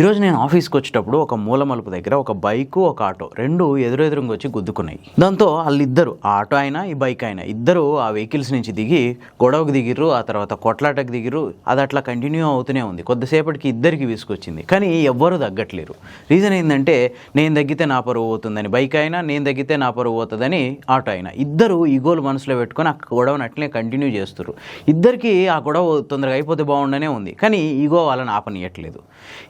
ఈరోజు నేను ఆఫీస్కి వచ్చేటప్పుడు ఒక మూల మలుపు దగ్గర ఒక బైకు ఒక ఆటో రెండు ఎదురెదురుగా వచ్చి గుద్దుకున్నాయి. దాంతో వాళ్ళిద్దరు, ఆ ఆటో అయినా ఈ బైక్ అయినా ఇద్దరు ఆ వెహికల్స్ నుంచి దిగి గొడవకు దిగిర్రు, ఆ తర్వాత కొట్లాటకు దిగిర్రు. అది అట్లా కంటిన్యూ అవుతూనే ఉంది. కొద్దిసేపటికి ఇద్దరికి విసుకొచ్చింది, కానీ ఎవ్వరూ తగ్గట్లేరు. రీజన్ ఏంటంటే నేను తగ్గితే నా పరువు పోతుందని బైక్ అయినా, నేను తగ్గితే నా పరువు పోతుందని ఆటో అయినా. ఇద్దరు ఈగోలు మనసులో పెట్టుకొని ఆ గొడవను అట్లనే కంటిన్యూ చేస్తారు. ఇద్దరికి ఆ గొడవ తొందరగా అయిపోతే బాగుండనే ఉంది, కానీ ఈగో వాళ్ళని ఆపనీయట్లేదు.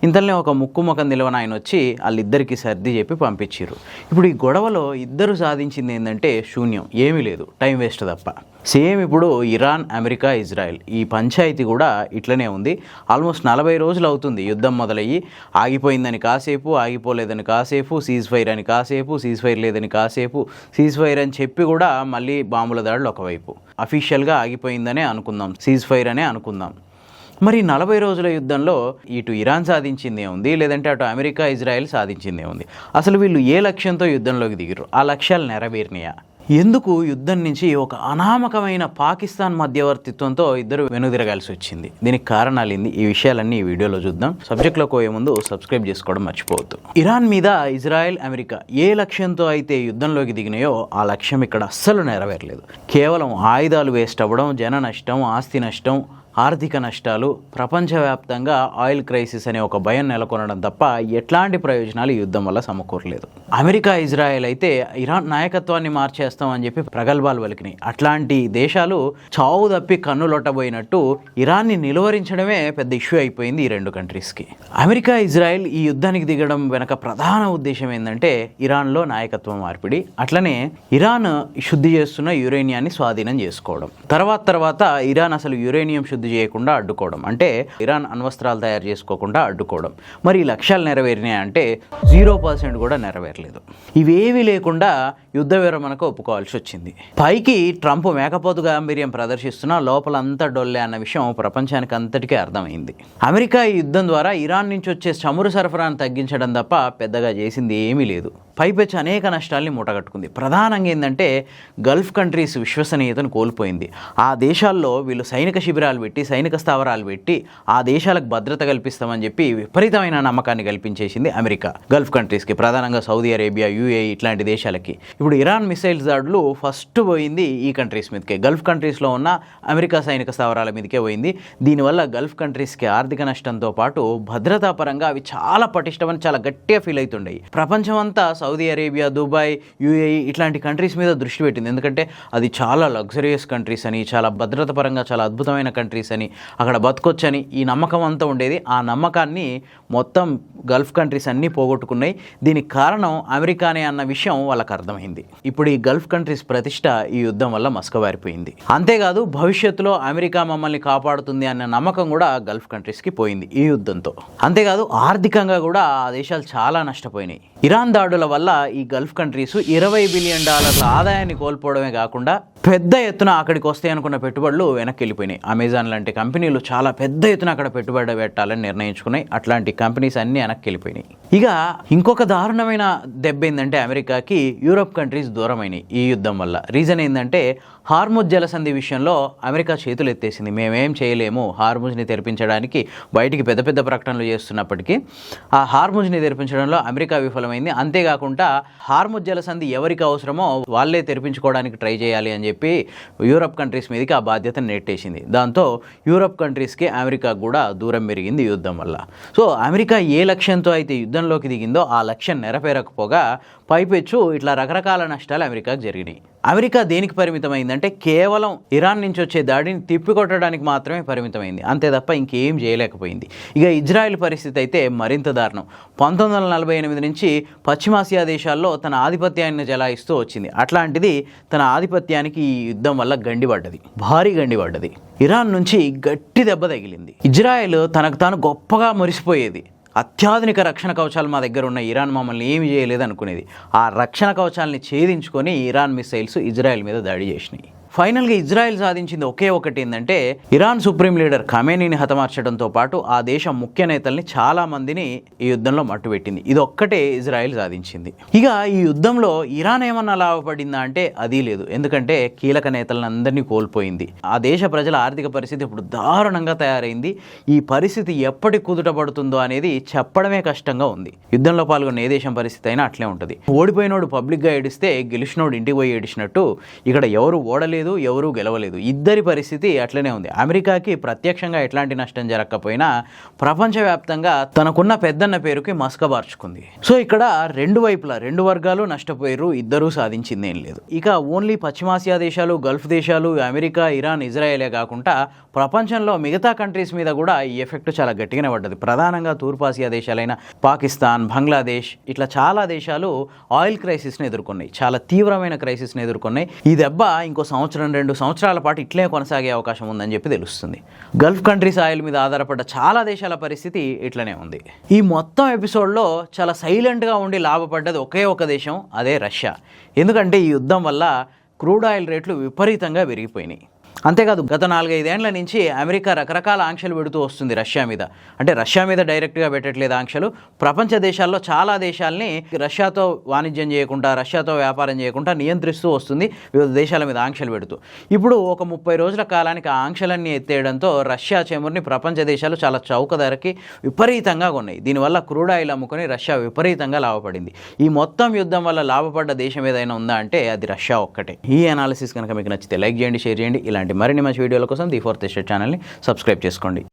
ఇంతలోనే ఒక ముక్కు ముఖం నిలవన ఆయన వచ్చి వాళ్ళిద్దరికి సర్ది చెప్పి పంపించారు. ఇప్పుడు ఈ గొడవలో ఇద్దరు సాధించింది ఏంటంటే శూన్యం, ఏమీ లేదు, టైం వేస్ట్ తప్ప. సేమ్ ఇప్పుడు ఇరాన్, అమెరికా, ఇజ్రాయెల్ ఈ పంచాయతీ కూడా ఇట్లనే ఉంది. ఆల్మోస్ట్ 40 రోజులు అవుతుంది యుద్ధం మొదలయ్యి. ఆగిపోయిందని కాసేపు, ఆగిపోలేదని కాసేపు, సీజ్ ఫైర్ అని కాసేపు, సీజ్ ఫైర్ లేదని కాసేపు, సీజ్ ఫైర్ అని చెప్పి కూడా మళ్ళీ బాంబుల దాడులు ఒకవైపు. అఫీషియల్గా ఆగిపోయిందనే అనుకుందాం, సీజ్ ఫైర్ అనే అనుకుందాం. మరి 40 రోజుల యుద్ధంలో ఇటు ఇరాన్ సాధించిందే ఉంది, లేదంటే అటు అమెరికా, ఇజ్రాయెల్ సాధించిందే ఉంది. అసలు వీళ్ళు ఏ లక్ష్యంతో యుద్ధంలోకి దిగిరు? ఆ లక్ష్యాలు నెరవేరినాయా? ఎందుకు యుద్ధం నుంచి ఒక అనామకమైన పాకిస్తాన్ మధ్యవర్తిత్వంతో ఇద్దరు వెనుదిరగాల్సి వచ్చింది? దీనికి కారణాలు ఏంది? ఈ విషయాలన్నీ ఈ వీడియోలో చూద్దాం. సబ్జెక్ట్లోకి పోయే ముందు సబ్స్క్రైబ్ చేసుకోవడం మర్చిపోవద్దు. ఇరాన్ మీద ఇజ్రాయెల్, అమెరికా ఏ లక్ష్యంతో అయితే యుద్ధంలోకి దిగినాయో ఆ లక్ష్యం ఇక్కడ అస్సలు నెరవేరలేదు. కేవలం ఆయుధాలు వేస్ట్ అవ్వడం, జన నష్టం, ఆస్తి నష్టం, ఆర్థిక నష్టాలు, ప్రపంచవ్యాప్తంగా ఆయిల్ క్రైసిస్ అనే ఒక భయం నెలకొనడం తప్ప ఎట్లాంటి ప్రయోజనాలు ఈ యుద్ధం వల్ల సమకూరలేదు. అమెరికా, ఇజ్రాయెల్ అయితే ఇరాన్ నాయకత్వాన్ని మార్చేస్తామని చెప్పి ప్రగల్భాలు పలికినాయి. అట్లాంటి దేశాలు చావు తప్పి కన్నులొట్టబోయినట్టు ఇరాన్ని నిలువరించడమే పెద్ద ఇష్యూ అయిపోయింది ఈ రెండు కంట్రీస్కి. అమెరికా, ఇజ్రాయెల్ ఈ యుద్ధానికి దిగడం వెనక ప్రధాన ఉద్దేశం ఏంటంటే ఇరాన్లో నాయకత్వం మార్పిడి, అట్లనే ఇరాన్ శుద్ధి చేస్తున్న యురేనియాన్ని స్వాధీనం చేసుకోవడం. తర్వాత ఇరాన్ అసలు యురేనియం శుద్ధి చేయకుండా అడ్డుకోవడం, అంటే ఇరాన్ అణ్వస్త్రాలు తయారు చేసుకోకుండా అడ్డుకోవడం. మరి ఈ లక్ష్యాలు నెరవేరినాయి అంటే 0% కూడా నెరవేరలేదు. ఇవేవి లేకుండా యుద్ధ విరమణకు ఒప్పుకోవాల్సి వచ్చింది. పైకి ట్రంప్ మేకపోతు గాంభీర్యం ప్రదర్శిస్తున్నా లోపలంతా డొల్లే అన్న విషయం ప్రపంచానికి అంతటికీ అర్థమైంది. అమెరికా ఈ యుద్ధం ద్వారా ఇరాన్ నుంచి వచ్చే చమురు సరఫరాను తగ్గించడం తప్ప పెద్దగా చేసింది ఏమీ లేదు. పైపెచ్చి అనేక నష్టాల్ని మూటగట్టుకుంది. ప్రధానంగా ఏంటంటే గల్ఫ్ కంట్రీస్ విశ్వసనీయతను కోల్పోయింది. ఆ దేశాల్లో వీళ్ళు సైనిక శిబిరాలు పెట్టి, సైనిక స్థావరాలు పెట్టి ఆ దేశాలకు భద్రత కల్పిస్తామని చెప్పి విపరీతమైన నమ్మకాన్ని కల్పించేసింది అమెరికా గల్ఫ్ కంట్రీస్కి, ప్రధానంగా సౌదీ అరేబియా, యూఏఈ ఇట్లాంటి దేశాలకి. ఇప్పుడు ఇరాన్ మిసైల్స్ దాడులు ఫస్ట్ పోయింది ఈ కంట్రీస్ మీదకే, గల్ఫ్ కంట్రీస్లో ఉన్న అమెరికా సైనిక స్థావరాల మీదకే పోయింది. దీనివల్ల గల్ఫ్ కంట్రీస్కి ఆర్థిక నష్టంతో పాటు భద్రతా పరంగా అవి చాలా పటిష్టమని చాలా గట్టిగా ఫీల్ అవుతుండయి. ప్రపంచం అంతా సౌదీ అరేబియా, దుబాయ్, యూఏఈ ఇట్లాంటి కంట్రీస్ మీద దృష్టి పెట్టింది. ఎందుకంటే అది చాలా లగ్జరియస్ కంట్రీస్ అని, చాలా భద్రత పరంగా చాలా అద్భుతమైన కంట్రీస్ అని, అక్కడ బతకొచ్చని ఈ నమ్మకం అంతా ఉండేది. ఆ నమ్మకాన్ని మొత్తం గల్ఫ్ కంట్రీస్ అన్నీ పోగొట్టుకున్నాయి. దీనికి కారణం అమెరికానే అన్న విషయం వాళ్ళకి అర్థమైంది. ఇప్పుడు ఈ గల్ఫ్ కంట్రీస్ ప్రతిష్ట ఈ యుద్ధం వల్ల మసకబారిపోయింది. అంతేకాదు భవిష్యత్తులో అమెరికా మమ్మల్ని కాపాడుతుంది అన్న నమ్మకం కూడా గల్ఫ్ కంట్రీస్కి పోయింది ఈ యుద్ధంతో. అంతేకాదు ఆర్థికంగా కూడా ఆ దేశాలు చాలా నష్టపోయినాయి. ఇరాన్ దాడుల వల్ల ఈ గల్ఫ్ కంట్రీస్ $20 బిలియన్ ఆదాయాన్ని కోల్పోవడమే కాకుండా పెద్ద ఎత్తున అక్కడికి వస్తాయి అనుకున్న పెట్టుబడులు వెనక్కి వెళ్ళిపోయినాయి. అమెజాన్ లాంటి కంపెనీలు చాలా పెద్ద ఎత్తున అక్కడ పెట్టుబడి పెట్టాలని నిర్ణయించుకున్నాయి. అట్లాంటి కంపెనీస్ అన్నీ వెనక్కి వెళ్ళిపోయినాయి. ఇక ఇంకొక దారుణమైన దెబ్బ ఏంటంటే అమెరికాకి యూరోప్ కంట్రీస్ దూరమైనాయి ఈ యుద్ధం వల్ల. రీజన్ ఏంటంటే హార్ముజ్ జలసంధి విషయంలో అమెరికా చేతులు ఎత్తేసింది. మేమేం చేయలేము హార్ముజ్ని తెరిపించడానికి, బయటికి పెద్ద పెద్ద ప్రకటనలు చేస్తున్నప్పటికీ ఆ హార్ముజ్ని తెరిపించడంలో అమెరికా విఫలమైంది. అంతేకాకుండా హార్ముజ్ జలసంధి ఎవరికి అవసరమో వాళ్ళే తెరిపించుకోవడానికి ట్రై చేయాలి అని చెప్పి యూరప్ కంట్రీస్ మీదకి ఆ బాధ్యతను నెట్టేసింది. దాంతో యూరప్ కంట్రీస్కి అమెరికాకు కూడా దూరం పెరిగింది యుద్ధం వల్ల. సో అమెరికా ఏ లక్ష్యంతో అయితే యుద్ధంలోకి దిగిందో ఆ లక్ష్యం నెరవేరకపోగా పైపెచ్చు ఇట్లా రకరకాల నష్టాలు అమెరికాకు జరిగినాయి. అమెరికా దేనికి పరిమితమైందంటే కేవలం ఇరాన్ నుంచి వచ్చే దాడిని తిప్పికొట్టడానికి మాత్రమే పరిమితమైంది, అంతే తప్ప ఇంకేం చేయలేకపోయింది. ఇక ఇజ్రాయెల్ పరిస్థితి అయితే మరింత దారుణం. 1948 నుంచి పశ్చిమాసియా దేశాల్లో తన ఆధిపత్యాన్ని జలాయిస్తూ వచ్చింది. అట్లాంటిది తన ఆధిపత్యానికి ఈ యుద్ధం వల్ల గండిపడ్డది, భారీ గండిపడ్డది. ఇరాన్ నుంచి గట్టి దెబ్బ తగిలింది. ఇజ్రాయెల్ తనకు తాను గొప్పగా మురిసిపోయేది. అత్యాధునిక రక్షణ కవచాలు మా దగ్గర ఉన్న ఇరాన్ మమ్మల్ని ఏమి చేయలేదు అనుకునేది. ఆ రక్షణ కవచాలని ఛేదించుకొని ఇరాన్ మిసైల్స్ ఇజ్రాయెల్ మీద దాడి చేసినాయి. ఫైనల్గా ఇజ్రాయెల్ సాధించింది ఒకే ఒకటి ఏంటంటే ఇరాన్ సుప్రీం లీడర్ ఖమేనీని హతమార్చడంతో పాటు ఆ దేశం ముఖ్య నేతల్ని చాలా మందిని ఈ యుద్ధంలో మట్టుపెట్టింది. ఇది ఒక్కటే ఇజ్రాయెల్ సాధించింది. ఇక ఈ యుద్ధంలో ఇరాన్ ఏమన్నా లాభపడిందా అంటే అది లేదు. ఎందుకంటే కీలక నేతలను అందరినీ కోల్పోయింది. ఆ దేశ ప్రజల ఆర్థిక పరిస్థితి ఇప్పుడు దారుణంగా తయారైంది. ఈ పరిస్థితి ఎప్పటి కుదుటపడుతుందో అనేది చెప్పడమే కష్టంగా ఉంది. యుద్ధంలో పాల్గొన్న ఏ దేశం పరిస్థితి అయినా అట్లే ఉంటుంది. ఓడిపోయినోడు పబ్లిక్గా ఏడిస్తే గెలిచినోడు ఇంటికి పోయి ఏడిచినట్టు ఇక్కడ ఎవరు ఓడలేదు, ఎవరు గెలవలేదు. ఇద్దరి పరిస్థితి అట్లనే ఉంది. అమెరికాకి ప్రత్యక్షంగా ఎట్లాంటి నష్టం జరగకపోయినా ప్రపంచవ్యాప్తంగా తనకున్న పెద్దన్న పేరుకి మసకబార్చుకుంది. సో ఇక్కడ రెండు వైపులా రెండు వర్గాలు నష్టపోయారు, ఇద్దరూ సాధించింది ఏం లేదు. ఇక ఓన్లీ పశ్చిమాసియా దేశాలు, గల్ఫ్ దేశాలు, అమెరికా, ఇరాన్, ఇజ్రాయెలే కాకుండా ప్రపంచంలో మిగతా కంట్రీస్ మీద కూడా ఈ ఎఫెక్ట్ చాలా గట్టిగానే పడ్డది. ప్రధానంగా తూర్పాసియా దేశాలైన పాకిస్తాన్, బంగ్లాదేశ్ ఇట్లా చాలా దేశాలు ఆయిల్ క్రైసిస్ని ఎదుర్కొన్నాయి. చాలా తీవ్రమైన క్రైసిస్ని ఎదుర్కొన్నాయి. ఈ దెబ్బ ఇంకో సంవత్సరం 2 సంవత్సరాల పాటు ఇట్లే కొనసాగే అవకాశం ఉందని చెప్పి తెలుస్తుంది. గల్ఫ్ కంట్రీస్ ఆయిల్ మీద ఆధారపడ్డ చాలా దేశాల పరిస్థితి ఇట్లనే ఉంది. ఈ మొత్తం ఎపిసోడ్లో చాలా సైలెంట్గా ఉండి లాభపడ్డది ఒకే ఒక దేశం, అదే రష్యా. ఎందుకంటే ఈ యుద్ధం వల్ల క్రూడ్ ఆయిల్ రేట్లు విపరీతంగా పెరిగిపోయినాయి. అంతేకాదు గత 4-5 ఏళ్ల నుంచి అమెరికా రకరకాల ఆంక్షలు పెడుతూ వస్తుంది రష్యా మీద. అంటే రష్యా మీద డైరెక్ట్గా పెట్టట్లేదు ఆంక్షలు, ప్రపంచ దేశాల్లో చాలా దేశాలని రష్యాతో వాణిజ్యం చేయకుండా, రష్యాతో వ్యాపారం చేయకుండా నియంత్రిస్తూ వస్తుంది, వివిధ దేశాల మీద ఆంక్షలు పెడుతూ. ఇప్పుడు ఒక 30 రోజుల కాలానికి ఆ ఆంక్షలన్నీ ఎత్తేయడంతో రష్యా చమురుని ప్రపంచ దేశాలు చాలా చౌక ధరకి విపరీతంగా కొన్నాయి. దీనివల్ల క్రూడ్ ఆయిల్ అమ్ముకొని రష్యా విపరీతంగా లాభపడింది. ఈ మొత్తం యుద్ధం వల్ల లాభపడ్డ దేశం ఏదైనా ఉందా అంటే అది రష్యా ఒక్కటే. ఈ అనాలిసిస్ కనుక మీకు నచ్చితే లైక్ చేయండి, షేర్ చేయండి. ఇలాంటి మరిన్ని మంచి వీడియోల కోసం ది ఫోర్త్ ఎస్టేట్ ఛానల్ని సబ్స్క్రైబ్ చేసుకోండి.